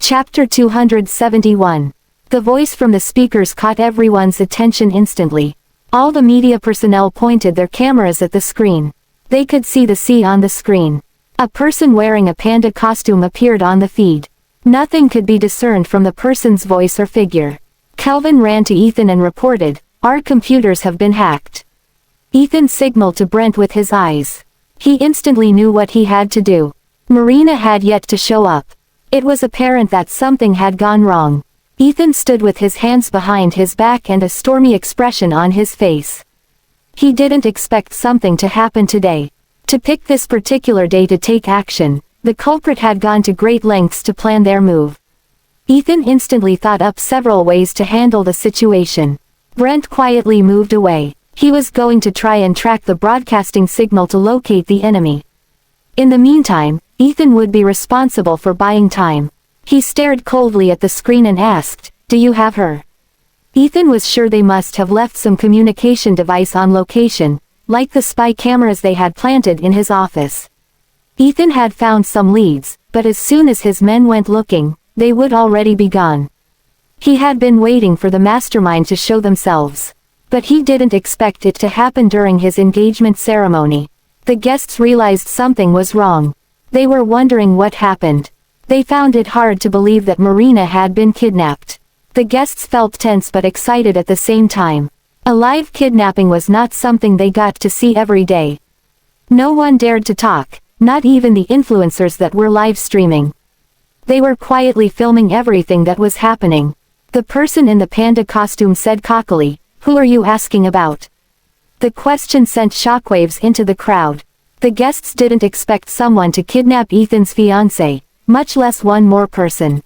Chapter 271. The voice from the speakers caught everyone's attention instantly. All the media personnel pointed their cameras at the screen. They could see the sea on the screen. A person wearing a panda costume appeared on the feed. Nothing could be discerned from the person's voice or figure. Kelvin ran to Ethan and reported, "Our computers have been hacked." Ethan signaled to Brent with his eyes. He instantly knew what he had to do. Marina had yet to show up. It was apparent that something had gone wrong. Ethan stood with his hands behind his back and a stormy expression on his face. He didn't expect something to happen today. To pick this particular day to take action, the culprit had gone to great lengths to plan their move. Ethan instantly thought up several ways to handle the situation. Brent quietly moved away. He was going to try and track the broadcasting signal to locate the enemy. In the meantime, Ethan would be responsible for buying time. He stared coldly at the screen and asked, "Do you have her?" Ethan was sure they must have left some communication device on location, like the spy cameras they had planted in his office. Ethan had found some leads, but as soon as his men went looking, they would already be gone. He had been waiting for the mastermind to show themselves. But he didn't expect it to happen during his engagement ceremony. The guests realized something was wrong. They were wondering what happened. They found it hard to believe that Marina had been kidnapped. The guests felt tense but excited at the same time. A live kidnapping was not something they got to see every day. No one dared to talk, not even the influencers that were live streaming. They were quietly filming everything that was happening. The person in the panda costume said cockily, "Who are you asking about?" The question sent shockwaves into the crowd. The guests didn't expect someone to kidnap Ethan's fiancée, much less one more person.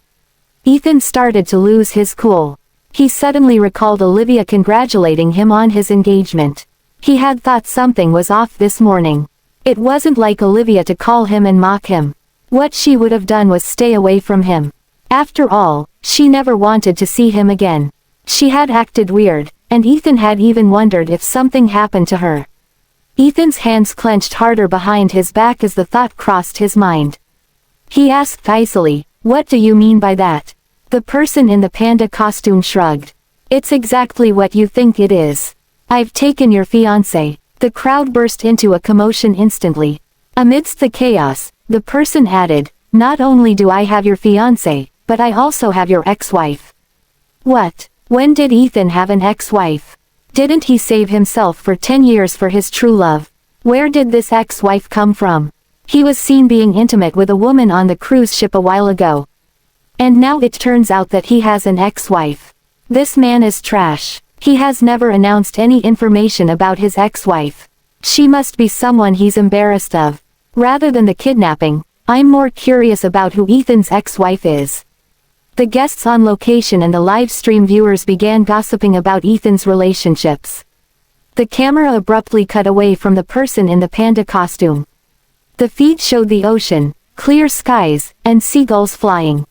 Ethan started to lose his cool. He suddenly recalled Olivia congratulating him on his engagement. He had thought something was off this morning. It wasn't like Olivia to call him and mock him. What she would have done was stay away from him. After all, she never wanted to see him again. She had acted weird, and Ethan had even wondered if something happened to her. Ethan's hands clenched harder behind his back as the thought crossed his mind. He asked icily, "What do you mean by that?" The person in the panda costume shrugged. "It's exactly what you think it is. I've taken your fiancé." The crowd burst into a commotion instantly. Amidst the chaos, the person added, "Not only do I have your fiancé, but I also have your ex-wife." What? When did Ethan have an ex-wife? Didn't he save himself for 10 years for his true love? Where did this ex-wife come from? He was seen being intimate with a woman on the cruise ship a while ago. And now it turns out that he has an ex-wife. This man is trash. He has never announced any information about his ex-wife. She must be someone he's embarrassed of. Rather than the kidnapping, I'm more curious about who Ethan's ex-wife is. The guests on location and the live stream viewers began gossiping about Ethan's relationships. The camera abruptly cut away from the person in the panda costume. The feed showed the ocean, clear skies, and seagulls flying.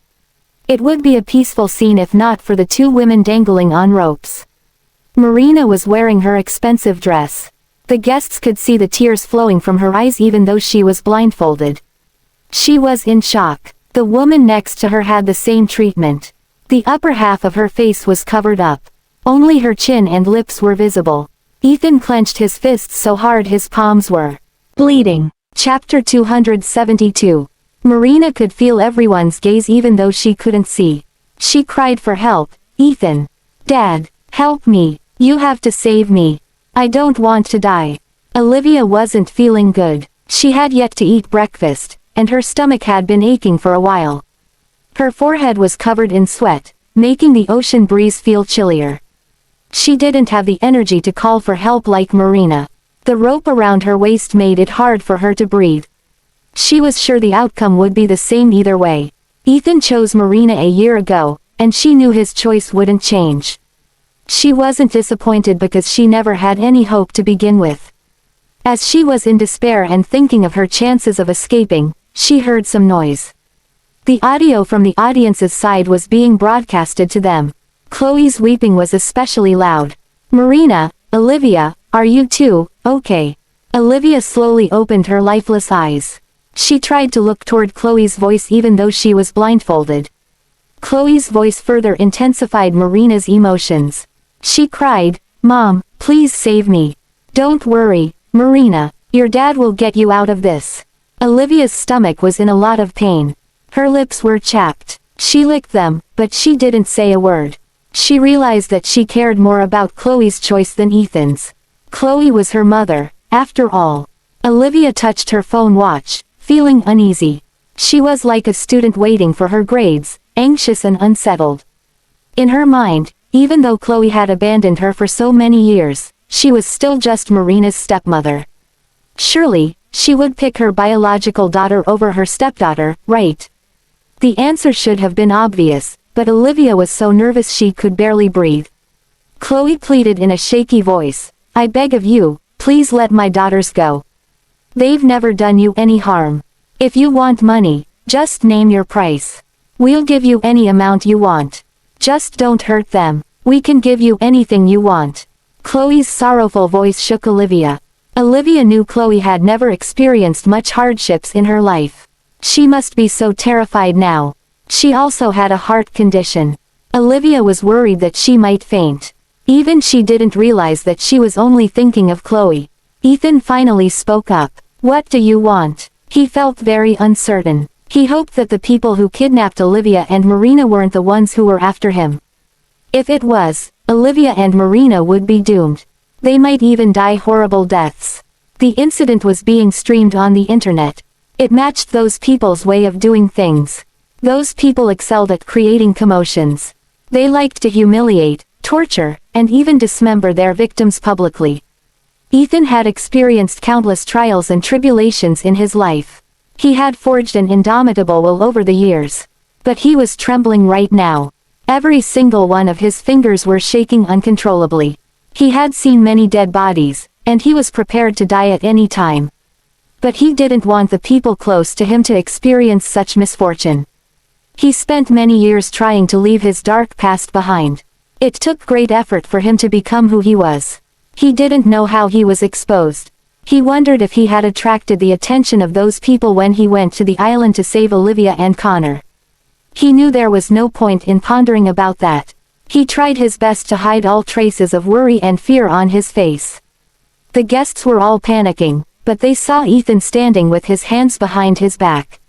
It would be a peaceful scene if not for the two women dangling on ropes. Marina was wearing her expensive dress. The guests could see the tears flowing from her eyes even though she was blindfolded. She was in shock. The woman next to her had the same treatment. The upper half of her face was covered up. Only her chin and lips were visible. Ethan clenched his fists so hard his palms were bleeding. Chapter 272. Marina could feel everyone's gaze even though she couldn't see. She cried for help. "Ethan! Dad! Help me! You have to save me! I don't want to die!" Olivia wasn't feeling good. She had yet to eat breakfast, and her stomach had been aching for a while. Her forehead was covered in sweat, making the ocean breeze feel chillier. She didn't have the energy to call for help like Marina. The rope around her waist made it hard for her to breathe. She was sure the outcome would be the same either way. Ethan chose Marina a year ago, and she knew his choice wouldn't change. She wasn't disappointed because she never had any hope to begin with. As she was in despair and thinking of her chances of escaping, she heard some noise. The audio from the audience's side was being broadcasted to them. Chloe's weeping was especially loud. "Marina, Olivia, are you two okay?" Olivia slowly opened her lifeless eyes. She tried to look toward Chloe's voice even though she was blindfolded. Chloe's voice further intensified Marina's emotions. She cried, "Mom, please save me. Don't worry, Marina. Your dad will get you out of this." Olivia's stomach was in a lot of pain. Her lips were chapped. She licked them, but she didn't say a word. She realized that she cared more about Chloe's choice than Ethan's. Chloe was her mother, after all. Olivia touched her phone watch, feeling uneasy. She was like a student waiting for her grades, anxious and unsettled. In her mind, even though Chloe had abandoned her for so many years, she was still just Marina's stepmother. Surely, she would pick her biological daughter over her stepdaughter, right? The answer should have been obvious, but Olivia was so nervous she could barely breathe. Chloe pleaded in a shaky voice, "I beg of you, please let my daughters go. They've never done you any harm. If you want money, just name your price. We'll give you any amount you want. Just don't hurt them. We can give you anything you want." Chloe's sorrowful voice shook Olivia. Olivia knew Chloe had never experienced much hardships in her life. She must be so terrified now. She also had a heart condition. Olivia was worried that she might faint. Even she didn't realize that she was only thinking of Chloe. Ethan finally spoke up. "What do you want?" He felt very uncertain. He hoped that the people who kidnapped Olivia and Marina weren't the ones who were after him. If it was, Olivia and Marina would be doomed. They might even die horrible deaths. The incident was being streamed on the internet. It matched those people's way of doing things. Those people excelled at creating commotions. They liked to humiliate, torture, and even dismember their victims publicly. Ethan had experienced countless trials and tribulations in his life. He had forged an indomitable will over the years. But he was trembling right now. Every single one of his fingers were shaking uncontrollably. He had seen many dead bodies, and he was prepared to die at any time. But he didn't want the people close to him to experience such misfortune. He spent many years trying to leave his dark past behind. It took great effort for him to become who he was. He didn't know how he was exposed. He wondered if he had attracted the attention of those people when he went to the island to save Olivia and Connor. He knew there was no point in pondering about that. He tried his best to hide all traces of worry and fear on his face. The guests were all panicking, but they saw Ethan standing with his hands behind his back.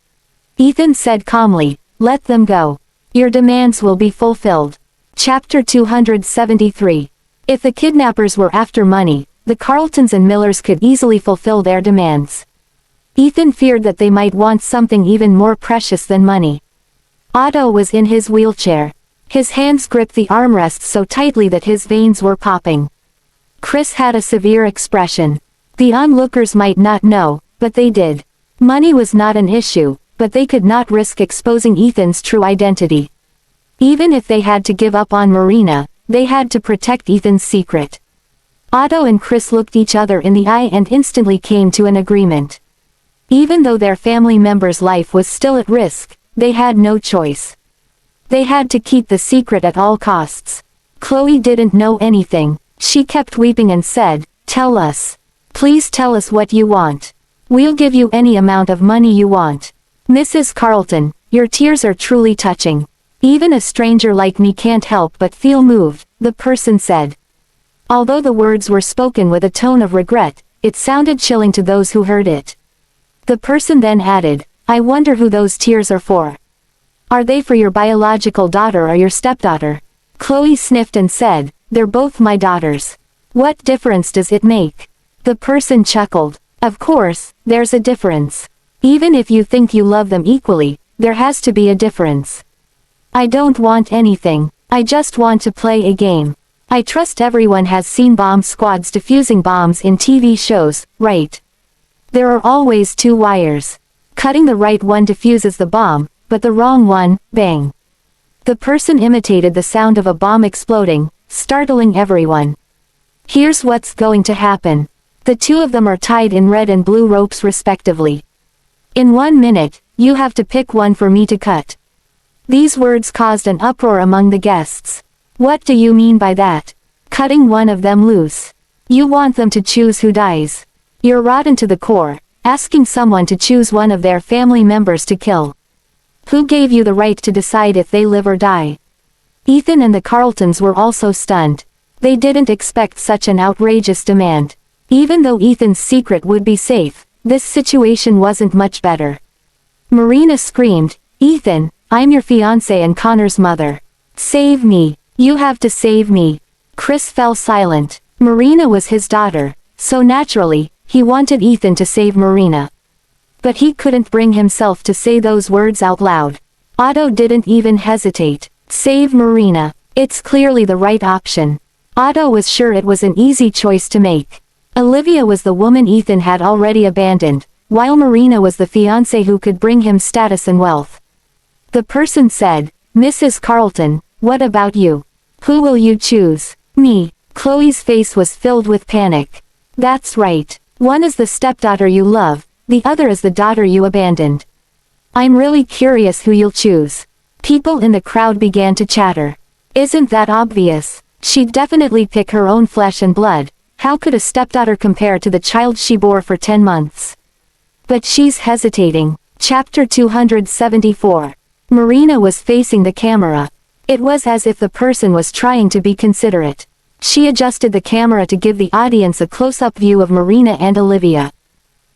Ethan said calmly, "Let them go. Your demands will be fulfilled." Chapter 273. If the kidnappers were after money, the Carltons and Millers could easily fulfill their demands. Ethan feared that they might want something even more precious than money. Otto was in his wheelchair. His hands gripped the armrests so tightly that his veins were popping. Chris had a severe expression. The onlookers might not know, but they did. Money was not an issue, but they could not risk exposing Ethan's true identity. Even if they had to give up on Marina, they had to protect Ethan's secret. Otto and Chris looked each other in the eye and instantly came to an agreement. Even though their family member's life was still at risk, they had no choice. They had to keep the secret at all costs. Chloe didn't know anything. She kept weeping and said, "Tell us. Please tell us what you want. We'll give you any amount of money you want." "Mrs. Carlton, your tears are truly touching. Even a stranger like me can't help but feel moved," the person said. Although the words were spoken with a tone of regret, it sounded chilling to those who heard it. The person then added, "I wonder who those tears are for. Are they for your biological daughter or your stepdaughter?" Chloe sniffed and said, "They're both my daughters. What difference does it make?" The person chuckled. "Of course, there's a difference. Even if you think you love them equally, there has to be a difference. I don't want anything. I just want to play a game. I trust everyone has seen bomb squads defusing bombs in TV shows, right? There are always two wires. Cutting the right one defuses the bomb, but the wrong one, bang." The person imitated the sound of a bomb exploding, startling everyone. "Here's what's going to happen. The two of them are tied in red and blue ropes respectively. In 1 minute, you have to pick one for me to cut." These words caused an uproar among the guests. "What do you mean by that? Cutting one of them loose? You want them to choose who dies? You're rotten to the core, asking someone to choose one of their family members to kill." Who gave you the right to decide if they live or die? Ethan and the Carltons were also stunned. They didn't expect such an outrageous demand. Even though Ethan's secret would be safe, this situation wasn't much better. Marina screamed, "Ethan, I'm your fiancé and Connor's mother. Save me. You have to save me." Chris fell silent. Marina was his daughter, so naturally, he wanted Ethan to save Marina. But he couldn't bring himself to say those words out loud. Otto didn't even hesitate. Save Marina. It's clearly the right option. Otto was sure it was an easy choice to make. Olivia was the woman Ethan had already abandoned, while Marina was the fiancé who could bring him status and wealth. The person said, "Mrs. Carlton, what about you? Who will you choose?" "Me." Chloe's face was filled with panic. "That's right. One is the stepdaughter you love, the other is the daughter you abandoned. I'm really curious who you'll choose." People in the crowd began to chatter. "Isn't that obvious? She'd definitely pick her own flesh and blood. How could a stepdaughter compare to the child she bore for 10 months? But she's hesitating." Chapter 274. Marina was facing the camera. It was as if the person was trying to be considerate. She adjusted the camera to give the audience a close-up view of Marina and Olivia.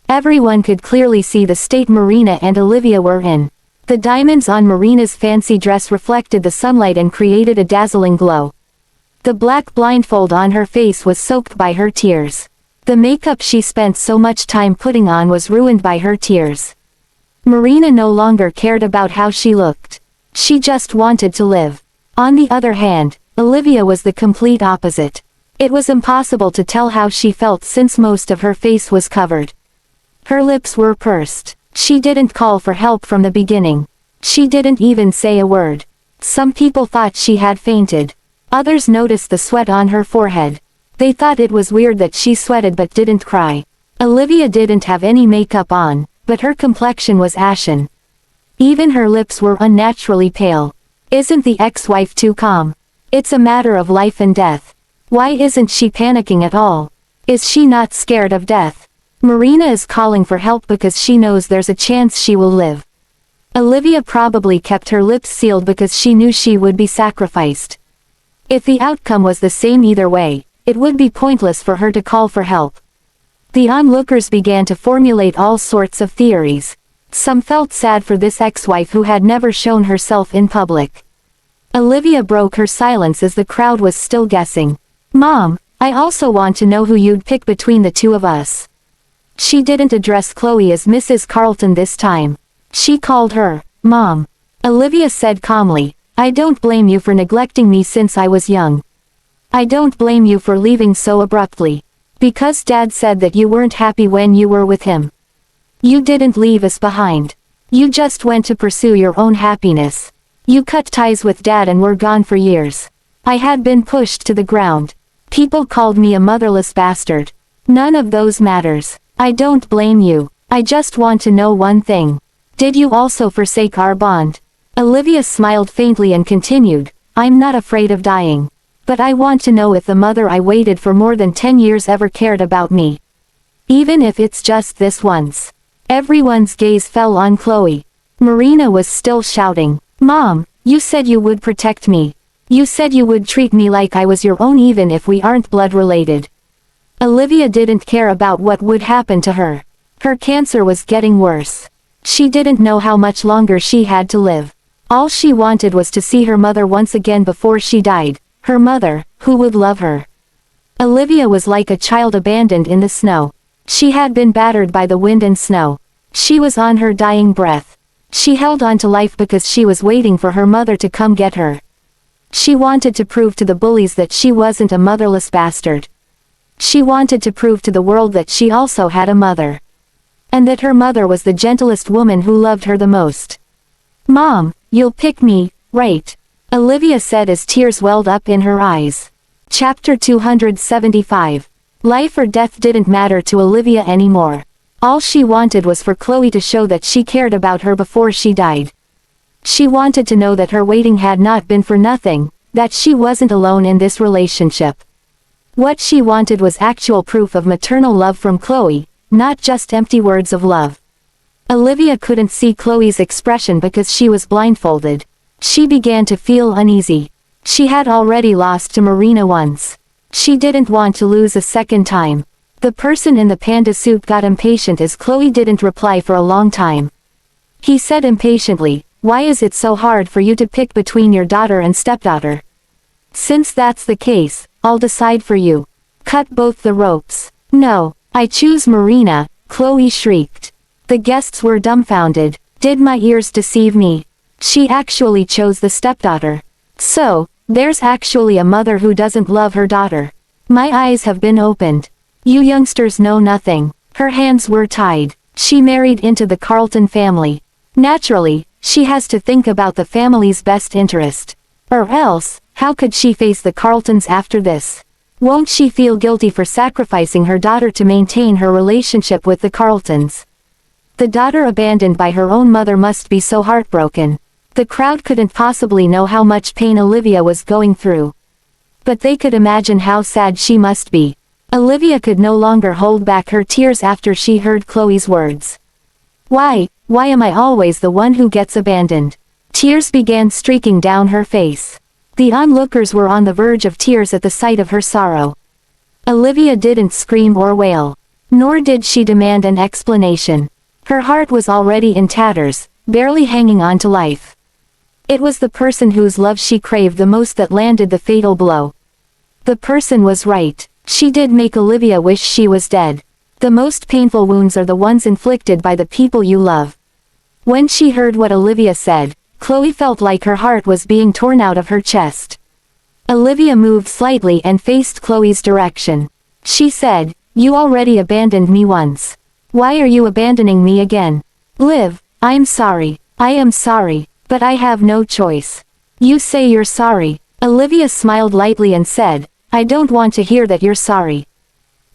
Everyone could clearly see the state Marina and Olivia were in. The diamonds on Marina's fancy dress reflected the sunlight and created a dazzling glow. The black blindfold on her face was soaked by her tears. The makeup she spent so much time putting on was ruined by her tears. Marina no longer cared about how she looked. She just wanted to live. On the other hand, Olivia was the complete opposite. It was impossible to tell how she felt since most of her face was covered. Her lips were pursed. She didn't call for help from the beginning. She didn't even say a word. Some people thought she had fainted. Others noticed the sweat on her forehead. They thought it was weird that she sweated but didn't cry. Olivia didn't have any makeup on, but her complexion was ashen. Even her lips were unnaturally pale. Isn't the ex-wife too calm? It's a matter of life and death. Why isn't she panicking at all? Is she not scared of death? Marina is calling for help because she knows there's a chance she will live. Olivia probably kept her lips sealed because she knew she would be sacrificed. If the outcome was the same either way, it would be pointless for her to call for help. The onlookers began to formulate all sorts of theories. Some felt sad for this ex-wife who had never shown herself in public. Olivia broke her silence as the crowd was still guessing. "Mom, I also want to know who you'd pick between the two of us." She didn't address Chloe as Mrs. Carlton this time. She called her, "Mom." Olivia said calmly, "I don't blame you for neglecting me since I was young. I don't blame you for leaving so abruptly. Because Dad said that you weren't happy when you were with him. You didn't leave us behind. You just went to pursue your own happiness. You cut ties with Dad and were gone for years. I had been pushed to the ground. People called me a motherless bastard. None of those matters. I don't blame you. I just want to know one thing. Did you also forsake our bond?" Olivia smiled faintly and continued, "I'm not afraid of dying. But I want to know if the mother I waited for more than 10 years ever cared about me. Even if it's just this once." Everyone's gaze fell on Chloe. Marina was still shouting, "Mom, you said you would protect me. You said you would treat me like I was your own even if we aren't blood related." Olivia didn't care about what would happen to her. Her cancer was getting worse. She didn't know how much longer she had to live. All she wanted was to see her mother once again before she died, her mother, who would love her. Olivia was like a child abandoned in the snow. She had been battered by the wind and snow. She was on her dying breath. She held on to life because she was waiting for her mother to come get her. She wanted to prove to the bullies that she wasn't a motherless bastard. She wanted to prove to the world that she also had a mother. And that her mother was the gentlest woman who loved her the most. "Mom, you'll pick me, right?" Olivia said as tears welled up in her eyes. Chapter 275. Life or death didn't matter to Olivia anymore. All she wanted was for Chloe to show that she cared about her before she died. She wanted to know that her waiting had not been for nothing, that she wasn't alone in this relationship. What she wanted was actual proof of maternal love from Chloe, not just empty words of love. Olivia couldn't see Chloe's expression because she was blindfolded. She began to feel uneasy. She had already lost to Marina once. She didn't want to lose a second time. The person in the panda suit got impatient as Chloe didn't reply for a long time. He said impatiently, "Why is it so hard for you to pick between your daughter and stepdaughter? Since that's the case, I'll decide for you. Cut both the ropes." "No, I choose Marina," Chloe shrieked. The guests were dumbfounded. Did my ears deceive me? She actually chose the stepdaughter. So, there's actually a mother who doesn't love her daughter. My eyes have been opened. You youngsters know nothing. Her hands were tied. She married into the Carlton family. Naturally, she has to think about the family's best interest. Or else, how could she face the Carltons after this? Won't she feel guilty for sacrificing her daughter to maintain her relationship with the Carltons? The daughter abandoned by her own mother must be so heartbroken. The crowd couldn't possibly know how much pain Olivia was going through. But they could imagine how sad she must be. Olivia could no longer hold back her tears after she heard Chloe's words. Why am I always the one who gets abandoned?" Tears began streaking down her face. The onlookers were on the verge of tears at the sight of her sorrow. Olivia didn't scream or wail. Nor did she demand an explanation. Her heart was already in tatters, barely hanging on to life. It was the person whose love she craved the most that landed the fatal blow. The person was right. She did make Olivia wish she was dead. The most painful wounds are the ones inflicted by the people you love. When she heard what Olivia said, Chloe felt like her heart was being torn out of her chest. Olivia moved slightly and faced Chloe's direction. She said, "You already abandoned me once. Why are you abandoning me again?" "Liv, I'm sorry. I am sorry, but I have no choice." "You say you're sorry." Olivia smiled lightly and said, "I don't want to hear that you're sorry.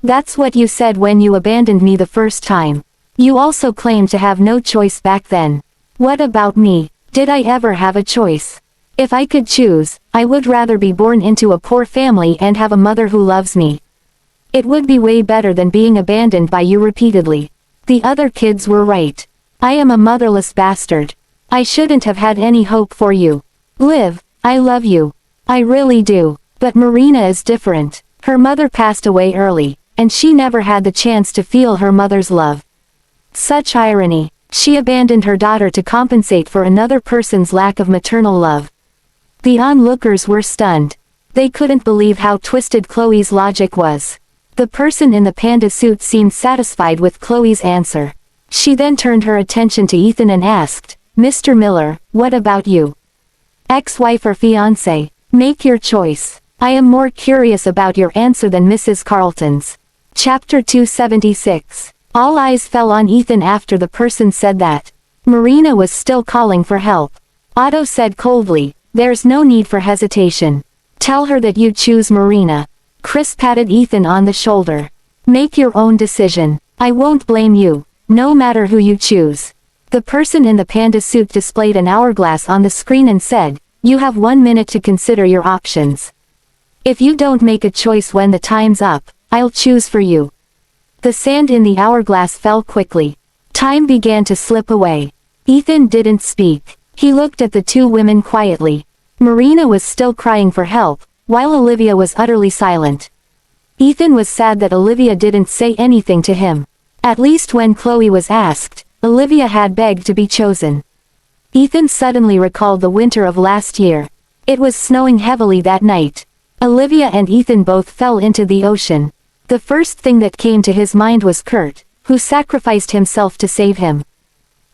That's what you said when you abandoned me the first time. You also claimed to have no choice back then. What about me? Did I ever have a choice? If I could choose, I would rather be born into a poor family and have a mother who loves me. It would be way better than being abandoned by you repeatedly. The other kids were right. I am a motherless bastard. I shouldn't have had any hope for you. Liv, I love you. I really do. But Marina is different. Her mother passed away early, and she never had the chance to feel her mother's love. Such irony. She abandoned her daughter to compensate for another person's lack of maternal love. The onlookers were stunned. They couldn't believe how twisted Chloe's logic was. The person in the panda suit seemed satisfied with Chloe's answer. She then turned her attention to Ethan and asked, "Mr. Miller, what about you? Ex-wife or fiancé? Make your choice. I am more curious about your answer than Mrs. Carlton's." Chapter 276. All eyes fell on Ethan after the person said that. Marina was still calling for help. Otto said coldly, "There's no need for hesitation. Tell her that you choose Marina." Chris patted Ethan on the shoulder. "Make your own decision. I won't blame you, no matter who you choose." The person in the panda suit displayed an hourglass on the screen and said, "You have 1 minute to consider your options. If you don't make a choice when the time's up, I'll choose for you." The sand in the hourglass fell quickly. Time began to slip away. Ethan didn't speak. He looked at the two women quietly. Marina was still crying for help, while Olivia was utterly silent. Ethan was sad that Olivia didn't say anything to him. At least when Chloe was asked, Olivia had begged to be chosen. Ethan suddenly recalled the winter of last year. It was snowing heavily that night. Olivia and Ethan both fell into the ocean. The first thing that came to his mind was Kurt, who sacrificed himself to save him.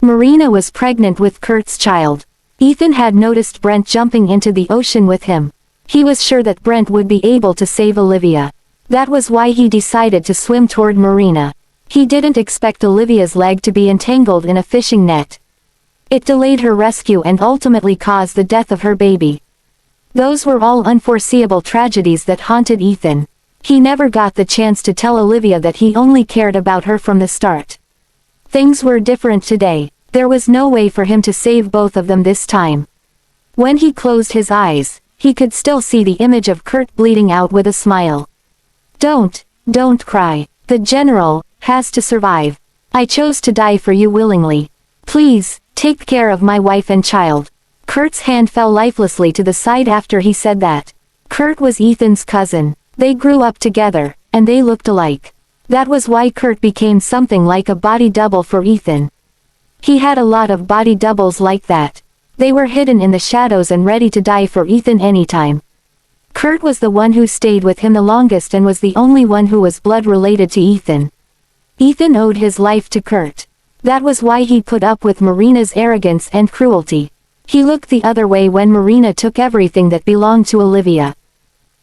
Marina was pregnant with Kurt's child. Ethan had noticed Brent jumping into the ocean with him. He was sure that Brent would be able to save Olivia. That was why he decided to swim toward Marina. He didn't expect Olivia's leg to be entangled in a fishing net. It delayed her rescue and ultimately caused the death of her baby. Those were all unforeseeable tragedies that haunted Ethan. He never got the chance to tell Olivia that he only cared about her from the start. Things were different today. There was no way for him to save both of them this time. When he closed his eyes, he could still see the image of Kurt bleeding out with a smile. Don't cry. The general has to survive. I chose to die for you willingly. Please, take care of my wife and child. Kurt's hand fell lifelessly to the side after he said that. Kurt was Ethan's cousin. They grew up together, and they looked alike. That was why Kurt became something like a body double for Ethan. He had a lot of body doubles like that. They were hidden in the shadows and ready to die for Ethan anytime. Kurt was the one who stayed with him the longest and was the only one who was blood related to Ethan. Ethan owed his life to Kurt. That was why he put up with Marina's arrogance and cruelty. He looked the other way when Marina took everything that belonged to Olivia.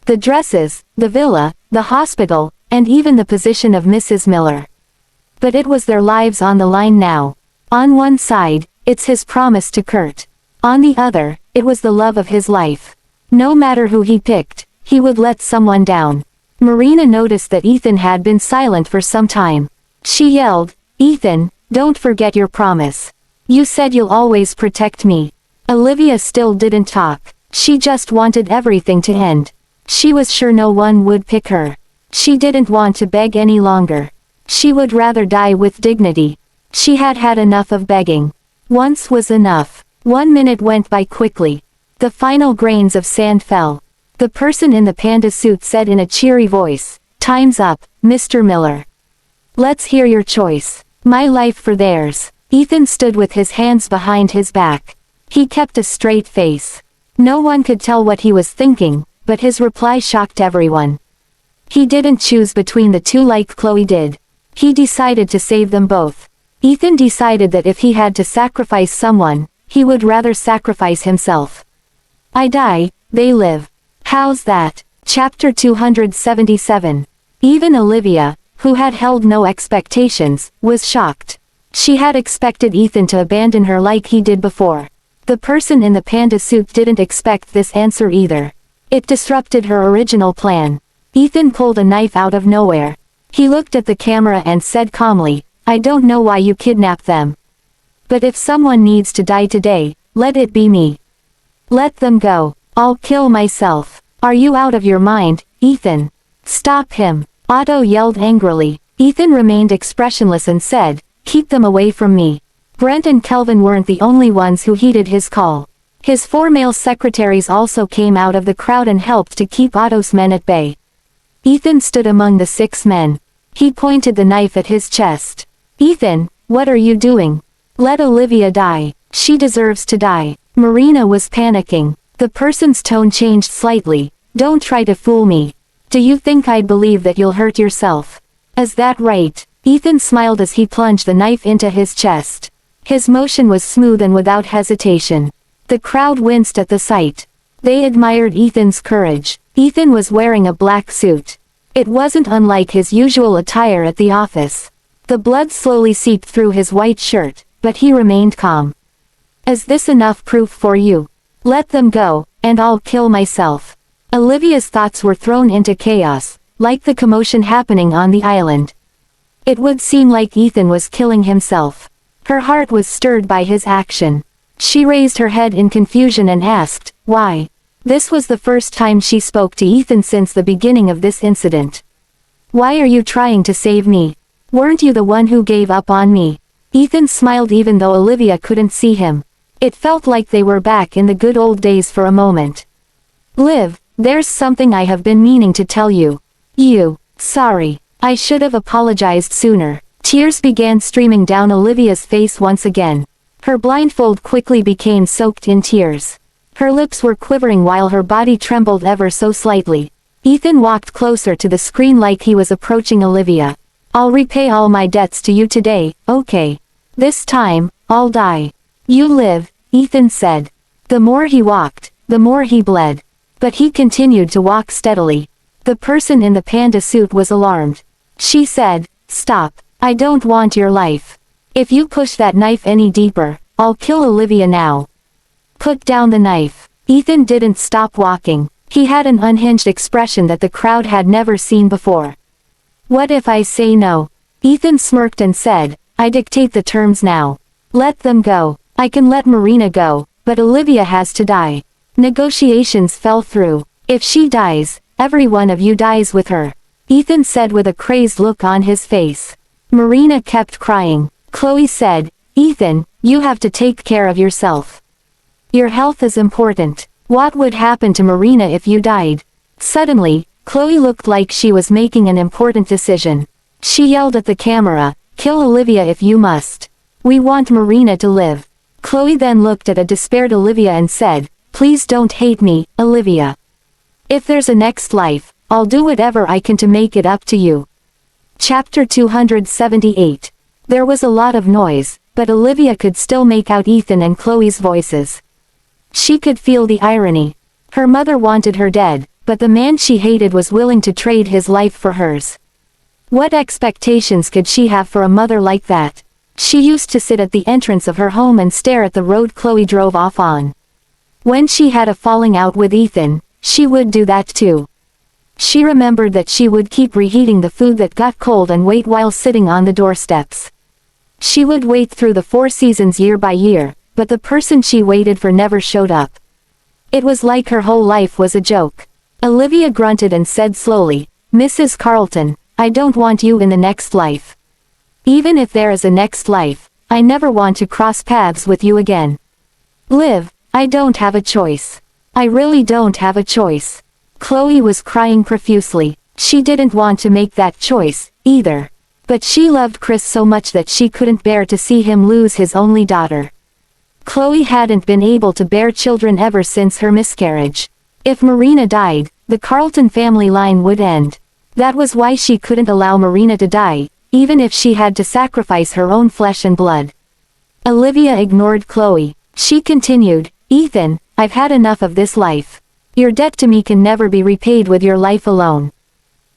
The dresses, the villa, the hospital, and even the position of Mrs. Miller. But it was their lives on the line now. On one side, it's his promise to Kurt. On the other, it was the love of his life. No matter who he picked, he would let someone down. Marina noticed that Ethan had been silent for some time. She yelled, "Ethan, don't forget your promise. You said you'll always protect me." Olivia still didn't talk. She just wanted everything to end. She was sure no one would pick her. She didn't want to beg any longer. She would rather die with dignity. She had had enough of begging. Once was enough. 1 minute went by quickly. The final grains of sand fell. The person in the panda suit said in a cheery voice, "Time's up, Mr. Miller. Let's hear your choice. My life for theirs." Ethan stood with his hands behind his back. He kept a straight face. No one could tell what he was thinking, but his reply shocked everyone. He didn't choose between the two like Chloe did. He decided to save them both. Ethan decided that if he had to sacrifice someone, he would rather sacrifice himself. I die, they live. How's that? Chapter 277. Even Olivia, who had held no expectations, was shocked. She had expected Ethan to abandon her like he did before. The person in the panda suit didn't expect this answer either. It disrupted her original plan. Ethan pulled a knife out of nowhere. He looked at the camera and said calmly, "I don't know why you kidnapped them. But if someone needs to die today, let it be me. Let them go. I'll kill myself." "Are you out of your mind, Ethan? Stop him." Otto yelled angrily. Ethan remained expressionless and said, "Keep them away from me." Brent and Kelvin weren't the only ones who heeded his call. His 4 male secretaries also came out of the crowd and helped to keep Otto's men at bay. Ethan stood among the 6 men. He pointed the knife at his chest. "Ethan, what are you doing? Let Olivia die. She deserves to die." Marina was panicking. The person's tone changed slightly. "Don't try to fool me. Do you think I'd believe that you'll hurt yourself? Is that right?" Ethan smiled as he plunged the knife into his chest. His motion was smooth and without hesitation. The crowd winced at the sight. They admired Ethan's courage. Ethan was wearing a black suit. It wasn't unlike his usual attire at the office. The blood slowly seeped through his white shirt, but he remained calm. "Is this enough proof for you? Let them go, and I'll kill myself." Olivia's thoughts were thrown into chaos, like the commotion happening on the island. It would seem like Ethan was killing himself. Her heart was stirred by his action. She raised her head in confusion and asked, "Why?" This was the first time she spoke to Ethan since the beginning of this incident. "Why are you trying to save me? Weren't you the one who gave up on me?" Ethan smiled even though Olivia couldn't see him. It felt like they were back in the good old days for a moment. "Liv, there's something I have been meaning to tell you." Sorry. I should have apologized sooner." Tears began streaming down Olivia's face once again. Her blindfold quickly became soaked in tears. Her lips were quivering while her body trembled ever so slightly. Ethan walked closer to the screen like he was approaching Olivia. "I'll repay all my debts to you today, okay? This time, I'll die. You live," Ethan said. The more he walked, the more he bled. But he continued to walk steadily. The person in the panda suit was alarmed. She said, "Stop. I don't want your life. If you push that knife any deeper, I'll kill Olivia now. Put down the knife." Ethan didn't stop walking. He had an unhinged expression that the crowd had never seen before. "What if I say no?" Ethan smirked and said, "I dictate the terms now. Let them go. I can let Marina go, but Olivia has to die." Negotiations fell through. "If she dies, every one of you dies with her," Ethan said with a crazed look on his face. Marina kept crying. Chloe said, Ethan, you have to take care of yourself. Your health is important. What would happen to Marina if you died? Suddenly, Chloe looked like she was making an important decision. She yelled at the camera, "Kill Olivia if you must. We want Marina to live." Chloe then looked at a despaired Olivia and said, "Please don't hate me, Olivia. If there's a next life, I'll do whatever I can to make it up to you." Chapter 278. There was a lot of noise, but Olivia could still make out Ethan and Chloe's voices. She could feel the irony. Her mother wanted her dead, but the man she hated was willing to trade his life for hers. What expectations could she have for a mother like that? She used to sit at the entrance of her home and stare at the road Chloe drove off on. When she had a falling out with Ethan, she would do that too. She remembered that she would keep reheating the food that got cold and wait while sitting on the doorsteps. She would wait through the 4 seasons year by year, but the person she waited for never showed up. It was like her whole life was a joke. Olivia grunted and said slowly, "Mrs. Carlton, I don't want you in the next life. Even if there is a next life, I never want to cross paths with you again. Liv, I don't have a choice. I really don't have a choice." Chloe was crying profusely. She didn't want to make that choice, either. But she loved Chris so much that she couldn't bear to see him lose his only daughter. Chloe hadn't been able to bear children ever since her miscarriage. If Marina died, the Carlton family line would end. That was why she couldn't allow Marina to die, even if she had to sacrifice her own flesh and blood. Olivia ignored Chloe. She continued, "Ethan, I've had enough of this life. Your debt to me can never be repaid with your life alone."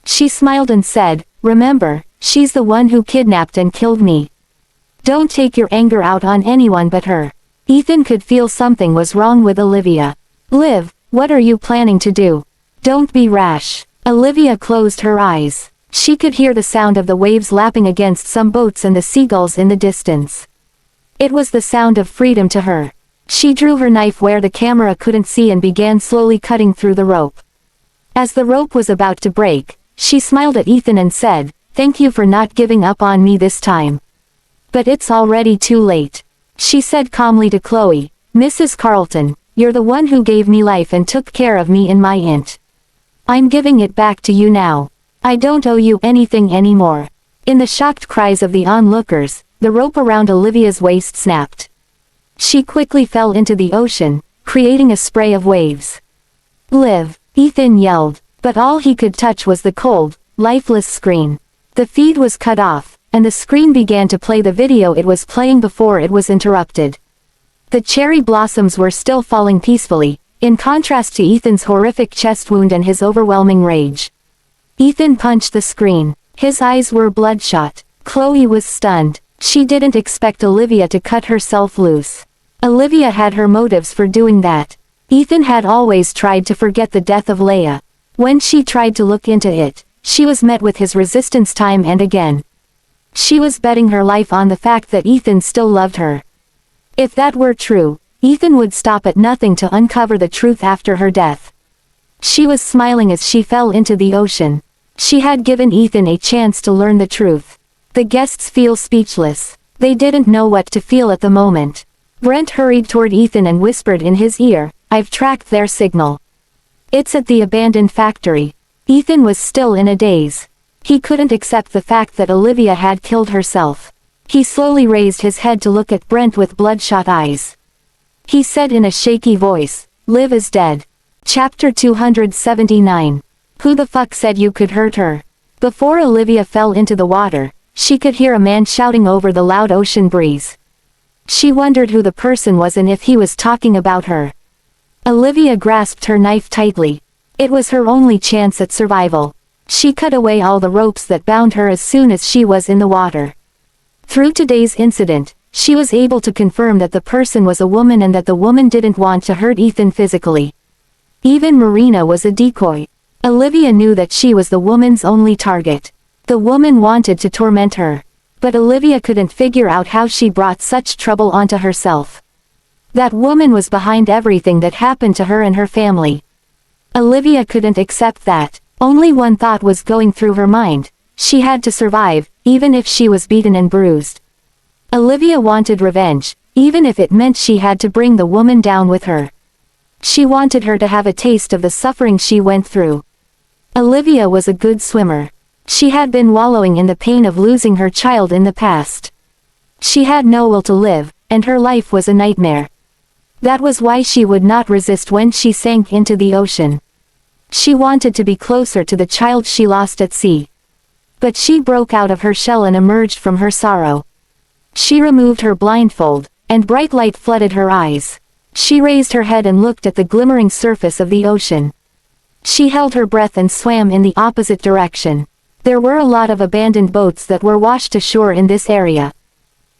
She smiled and said, "Remember, she's the one who kidnapped and killed me. Don't take your anger out on anyone but her." Ethan could feel something was wrong with Olivia. "Liv, what are you planning to do? Don't be rash." Olivia closed her eyes. She could hear the sound of the waves lapping against some boats and the seagulls in the distance. It was the sound of freedom to her. She drew her knife where the camera couldn't see and began slowly cutting through the rope. As the rope was about to break, she smiled at Ethan and said, "Thank you for not giving up on me this time. But it's already too late." She said calmly to Chloe, "Mrs. Carlton, you're the one who gave me life and took care of me in my int. I'm giving it back to you now. I don't owe you anything anymore." In the shocked cries of the onlookers, the rope around Olivia's waist snapped. She quickly fell into the ocean, creating a spray of waves. "Liv," Ethan yelled, but all he could touch was the cold, lifeless screen. The feed was cut off, and the screen began to play the video it was playing before it was interrupted. The cherry blossoms were still falling peacefully, in contrast to Ethan's horrific chest wound and his overwhelming rage. Ethan punched the screen. His eyes were bloodshot. Chloe was stunned. She didn't expect Olivia to cut herself loose. Olivia had her motives for doing that. Ethan had always tried to forget the death of Leia. When she tried to look into it, she was met with his resistance time and again. She was betting her life on the fact that Ethan still loved her. If that were true, Ethan would stop at nothing to uncover the truth after her death. She was smiling as she fell into the ocean. She had given Ethan a chance to learn the truth. The guests feel speechless. They didn't know what to feel at the moment. Brent hurried toward Ethan and whispered in his ear, "I've tracked their signal. It's at the abandoned factory." Ethan was still in a daze. He couldn't accept the fact that Olivia had killed herself. He slowly raised his head to look at Brent with bloodshot eyes. He said in a shaky voice, "Liv is dead." Chapter 279. Who the fuck said you could hurt her? Before Olivia fell into the water, she could hear a man shouting over the loud ocean breeze. She wondered who the person was and if he was talking about her. Olivia grasped her knife tightly. It was her only chance at survival. She cut away all the ropes that bound her as soon as she was in the water. Through today's incident, she was able to confirm that the person was a woman and that the woman didn't want to hurt Ethan physically. Even Marina was a decoy. Olivia knew that she was the woman's only target. The woman wanted to torment her. But Olivia couldn't figure out how she brought such trouble onto herself. That woman was behind everything that happened to her and her family. Olivia couldn't accept that. Only one thought was going through her mind. She had to survive, even if she was beaten and bruised. Olivia wanted revenge, even if it meant she had to bring the woman down with her. She wanted her to have a taste of the suffering she went through. Olivia was a good swimmer. She had been wallowing in the pain of losing her child in the past. She had no will to live, and her life was a nightmare. That was why she would not resist when she sank into the ocean. She wanted to be closer to the child she lost at sea. But she broke out of her shell and emerged from her sorrow. She removed her blindfold, and bright light flooded her eyes. She raised her head and looked at the glimmering surface of the ocean. She held her breath and swam in the opposite direction. There were a lot of abandoned boats that were washed ashore in this area.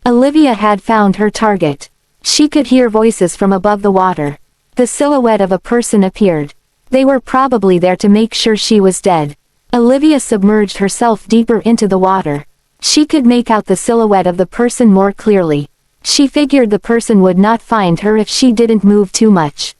Olivia had found her target. She could hear voices from above the water. The silhouette of a person appeared. They were probably there to make sure she was dead. Olivia submerged herself deeper into the water. She could make out the silhouette of the person more clearly. She figured the person would not find her if she didn't move too much.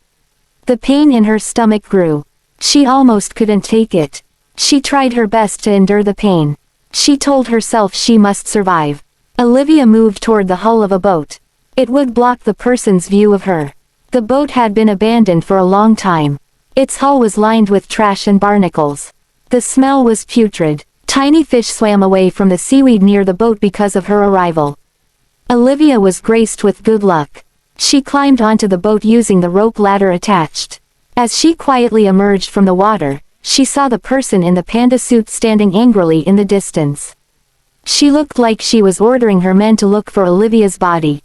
The pain in her stomach grew. She almost couldn't take it. She tried her best to endure the pain. She told herself she must survive. Olivia moved toward the hull of a boat. It would block the person's view of her. The boat had been abandoned for a long time. Its hull was lined with trash and barnacles. The smell was putrid. Tiny fish swam away from the seaweed near the boat because of her arrival. Olivia was graced with good luck. She climbed onto the boat using the rope ladder attached. As she quietly emerged from the water, she saw the person in the panda suit standing angrily in the distance. She looked like she was ordering her men to look for Olivia's body.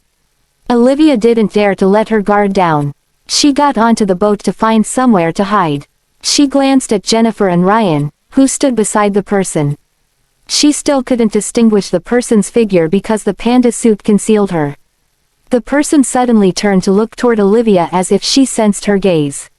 Olivia didn't dare to let her guard down. She got onto the boat to find somewhere to hide. She glanced at Jennifer and Ryan, who stood beside the person. She still couldn't distinguish the person's figure because the panda suit concealed her. The person suddenly turned to look toward Olivia as if she sensed her gaze.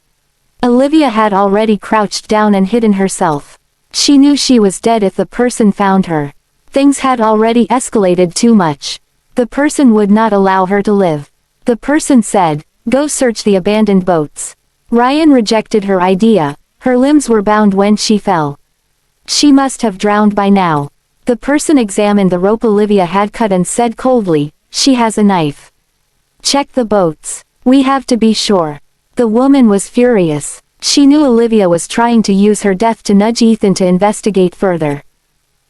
Olivia had already crouched down and hidden herself. She knew she was dead if the person found her. Things had already escalated too much. The person would not allow her to live. The person said, "Go search the abandoned boats." Ryan rejected her idea. Her limbs were bound when she fell. She must have drowned by now. The person examined the rope Olivia had cut and said coldly, "She has a knife. Check the boats. We have to be sure." The woman was furious. She knew Olivia was trying to use her death to nudge Ethan to investigate further.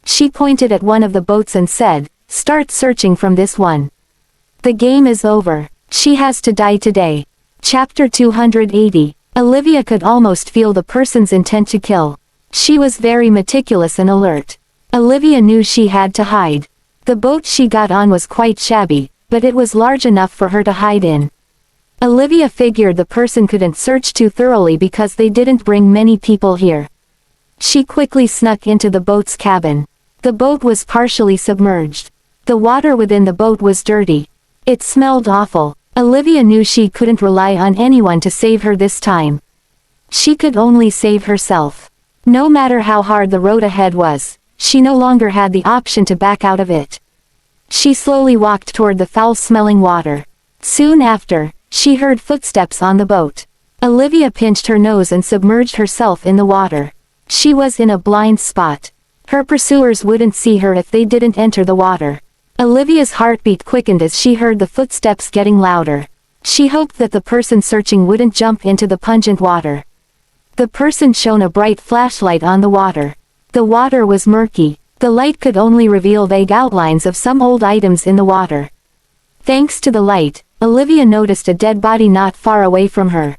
She pointed at one of the boats and said, "Start searching from this one. The game is over. She has to die today." Chapter 280. Olivia could almost feel the person's intent to kill. She was very meticulous and alert. Olivia knew she had to hide. The boat she got on was quite shabby, but it was large enough for her to hide in. Olivia figured the person couldn't search too thoroughly because they didn't bring many people here. She quickly snuck into the boat's cabin. The boat was partially submerged. The water within the boat was dirty. It smelled awful. Olivia knew she couldn't rely on anyone to save her this time. She could only save herself. No matter how hard the road ahead was, she no longer had the option to back out of it. She slowly walked toward the foul-smelling water. Soon after, she heard footsteps on the boat. Olivia pinched her nose and submerged herself in the water. She was in a blind spot. Her pursuers wouldn't see her if they didn't enter the water. Olivia's heartbeat quickened as she heard the footsteps getting louder. She hoped that the person searching wouldn't jump into the pungent water. The person shone a bright flashlight on the water. The water was murky. The light could only reveal vague outlines of some old items in the water. Thanks to the light, Olivia noticed a dead body not far away from her.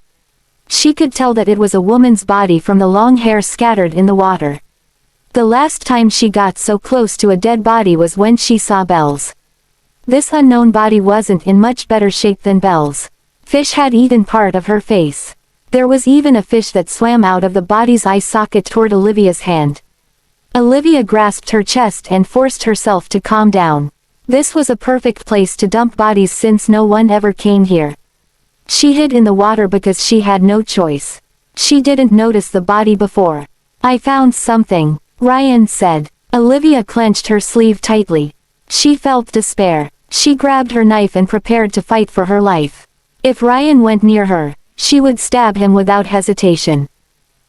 She could tell that it was a woman's body from the long hair scattered in the water. The last time she got so close to a dead body was when she saw Belle's. This unknown body wasn't in much better shape than Belle's. Fish had eaten part of her face. There was even a fish that swam out of the body's eye socket toward Olivia's hand. Olivia grasped her chest and forced herself to calm down. This was a perfect place to dump bodies since no one ever came here. She hid in the water because she had no choice. She didn't notice the body before. "I found something," Ryan said. Olivia clenched her sleeve tightly. She felt despair. She grabbed her knife and prepared to fight for her life. If Ryan went near her, she would stab him without hesitation.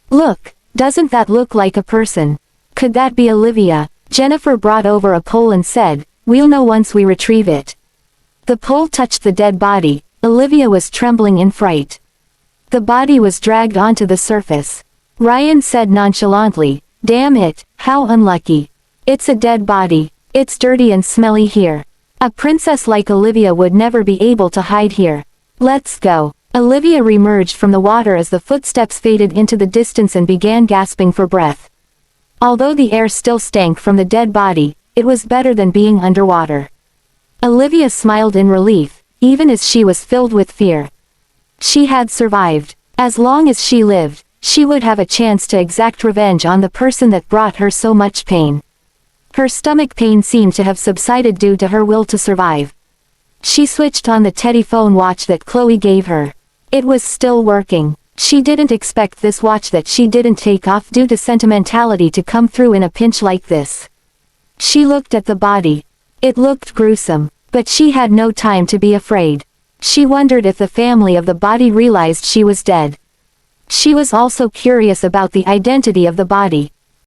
"Look, doesn't that look like a person? Could that be Olivia?" Jennifer brought over a pole and said, "We'll know once we retrieve it." The pole touched the dead body. Olivia was trembling in fright. The body was dragged onto the surface. Ryan said nonchalantly, "Damn it, how unlucky. It's a dead body. It's dirty and smelly here. A princess like Olivia would never be able to hide here. Let's go." Olivia reemerged from the water as the footsteps faded into the distance and began gasping for breath. Although the air still stank from the dead body, it was better than being underwater. Olivia smiled in relief, even as she was filled with fear. She had survived. As long as she lived, she would have a chance to exact revenge on the person that brought her so much pain. Her stomach pain seemed to have subsided due to her will to survive. She switched on the Teddy phone watch that Chloe gave her. It was still working. She didn't expect this watch that she didn't take off due to sentimentality to come through in a pinch like this. She looked at the body. It looked gruesome, but she had no time to be afraid. She wondered if the family of the body realized she was dead. She was also curious about the identity of the body.